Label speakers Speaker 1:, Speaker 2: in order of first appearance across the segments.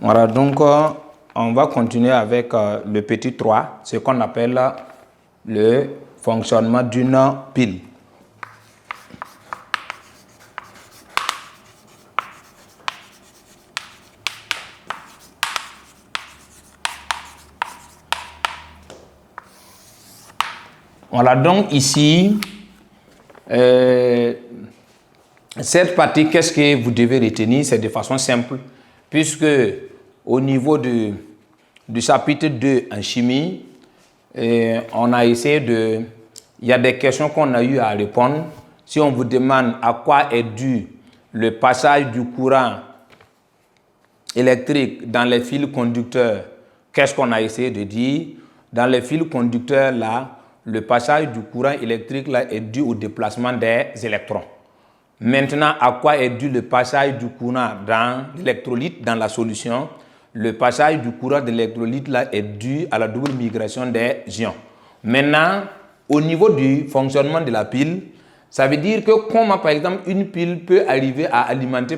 Speaker 1: Voilà, donc on va continuer avec le petit 3, ce qu'on appelle le fonctionnement d'une pile. Voilà, donc ici, cette partie, qu'est-ce que vous devez retenir? C'est de façon simple, puisque au niveau du chapitre 2 en chimie, on a essayé de... Il y a des questions qu'on a eu à répondre. Si on vous demande à quoi est dû le passage du courant électrique dans les fils conducteurs, qu'est-ce qu'on a essayé de dire? Dans les fils conducteurs, là, le passage du courant électrique là, est dû au déplacement des électrons. Maintenant, à quoi est dû le passage du courant dans l'électrolyte, dans la solution? Le passage du courant de l'électrolyte là est dû à la double migration des ions. Maintenant, au niveau du fonctionnement de la pile, ça veut dire que comment, par exemple, une pile peut arriver à alimenter,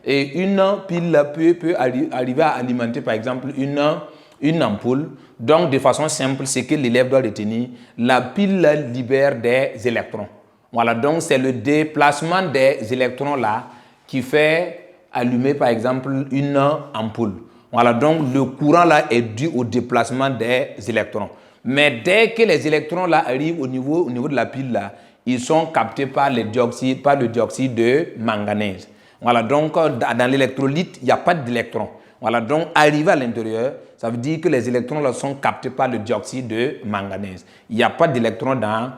Speaker 1: une pile peut arriver à alimenter, par exemple, une ampoule. Donc, de façon simple, c'est que l'élève doit retenir, la pile libère des électrons. Voilà, donc c'est le déplacement des électrons là qui fait allumer, par exemple, une ampoule. Voilà, donc le courant là est dû au déplacement des électrons. Mais dès que les électrons là arrivent au niveau de la pile là, ils sont captés par le dioxyde de manganèse. Voilà, donc dans l'électrolyte, il n'y a pas d'électrons. Voilà, donc arrivé à l'intérieur, ça veut dire que les électrons là sont captés par le dioxyde de manganèse. Il n'y a pas d'électrons dans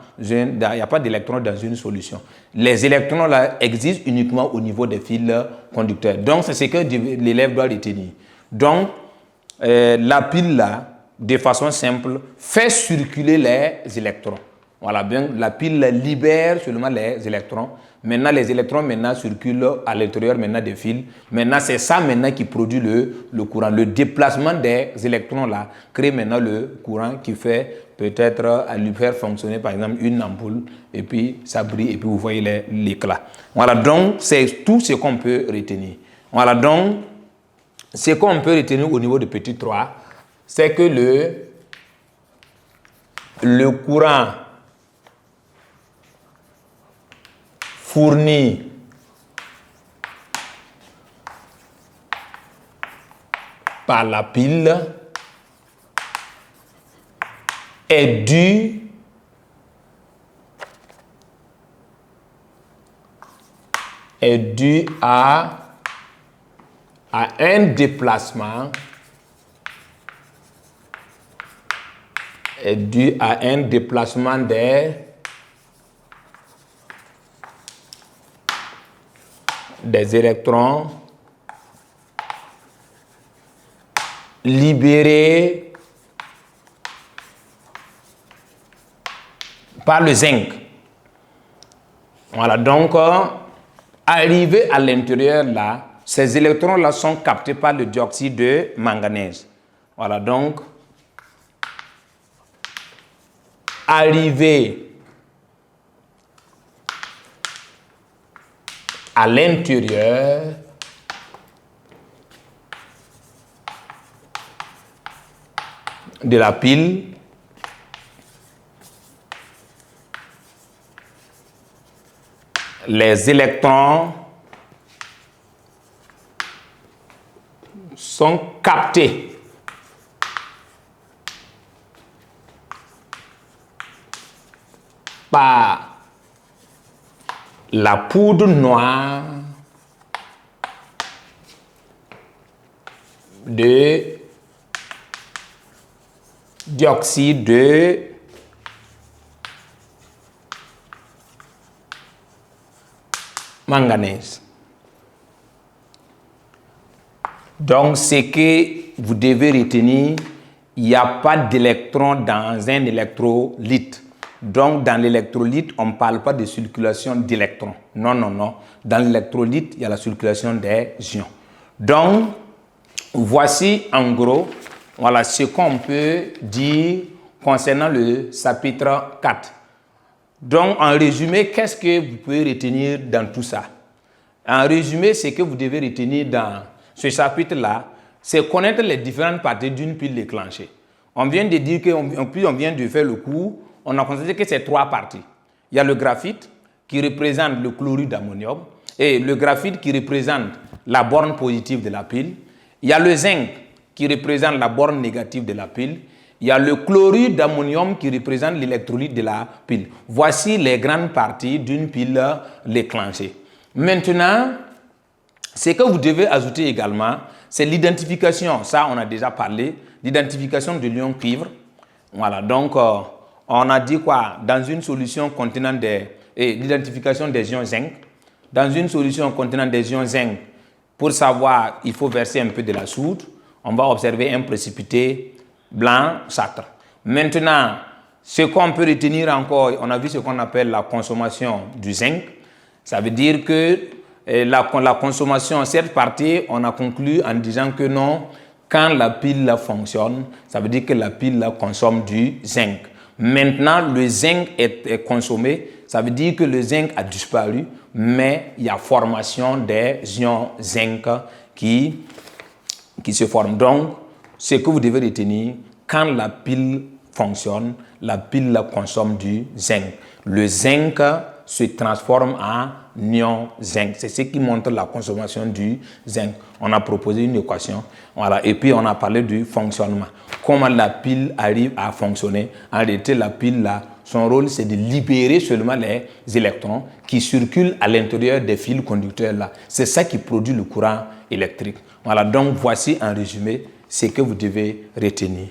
Speaker 1: une solution. Les électrons là existent uniquement au niveau des fils conducteurs. Donc c'est ce que l'élève doit retenir. Donc la pile là, de façon simple, fait circuler les électrons. Voilà, bien, la pile libère seulement les électrons. Maintenant, les électrons circulent à l'intérieur des fils. Maintenant, c'est ça qui produit le courant. Le déplacement des électrons là crée maintenant le courant qui fait peut-être à lui faire fonctionner par exemple une ampoule et puis ça brille et puis vous voyez l'éclat. Voilà, donc c'est tout ce qu'on peut retenir. Voilà, donc ce qu'on peut retenir au niveau de petit 3, c'est que le courant fourni par la pile est dû à un déplacement des électrons libérés par le zinc. Voilà, donc arrivé à l'intérieur là, ces électrons là sont captés par le dioxyde de manganèse. Voilà, donc arrivé à l'intérieur de la pile, les électrons sont captés par la poudre noire de dioxyde de manganèse. Donc, ce que vous devez retenir, il n'y a pas d'électrons dans un électrolyte. Donc, dans l'électrolyte, on ne parle pas de circulation d'électrons. Non, non, non. Dans l'électrolyte, il y a la circulation des ions. Donc, voici en gros, voilà ce qu'on peut dire concernant le chapitre 4. Donc, en résumé, qu'est-ce que vous pouvez retenir dans tout ça? En résumé, ce que vous devez retenir dans ce chapitre-là, c'est connaître les différentes parties d'une pile déclenchée. On vient de dire que, on vient de faire le cours, on a constaté que c'est 3 parties. Il y a le graphite qui représente le chlorure d'ammonium et le graphite qui représente la borne positive de la pile. Il y a le zinc qui représente la borne négative de la pile. Il y a le chlorure d'ammonium qui représente l'électrolyte de la pile. Voici les grandes parties d'une pile déclenchée. Maintenant, ce que vous devez ajouter également, c'est l'identification. Ça, on a déjà parlé. L'identification de l'ion cuivre. Voilà, donc on a dit quoi? Dans une solution contenant l'identification des ions zinc. Dans une solution contenant des ions zinc, pour savoir, il faut verser un peu de la soude. On va observer un précipité blanchâtre. Maintenant, ce qu'on peut retenir encore, on a vu ce qu'on appelle la consommation du zinc. Ça veut dire que la consommation, cette partie, on a conclu en disant que non, quand la pile fonctionne, ça veut dire que la pile consomme du zinc. Maintenant, le zinc est consommé, ça veut dire que le zinc a disparu, mais il y a formation des ions zinc qui se forment. Donc, ce que vous devez retenir, quand la pile fonctionne, la pile consomme du zinc. Le zinc se transforme en ion zinc. C'est ce qui montre la consommation du zinc. On a proposé une équation. Voilà. Et puis, on a parlé du fonctionnement. Comment la pile arrive à fonctionner. En réalité, la pile, là, son rôle, c'est de libérer seulement les électrons qui circulent à l'intérieur des fils conducteurs. Là. C'est ça qui produit le courant électrique. Voilà. Donc, voici en résumé ce que vous devez retenir.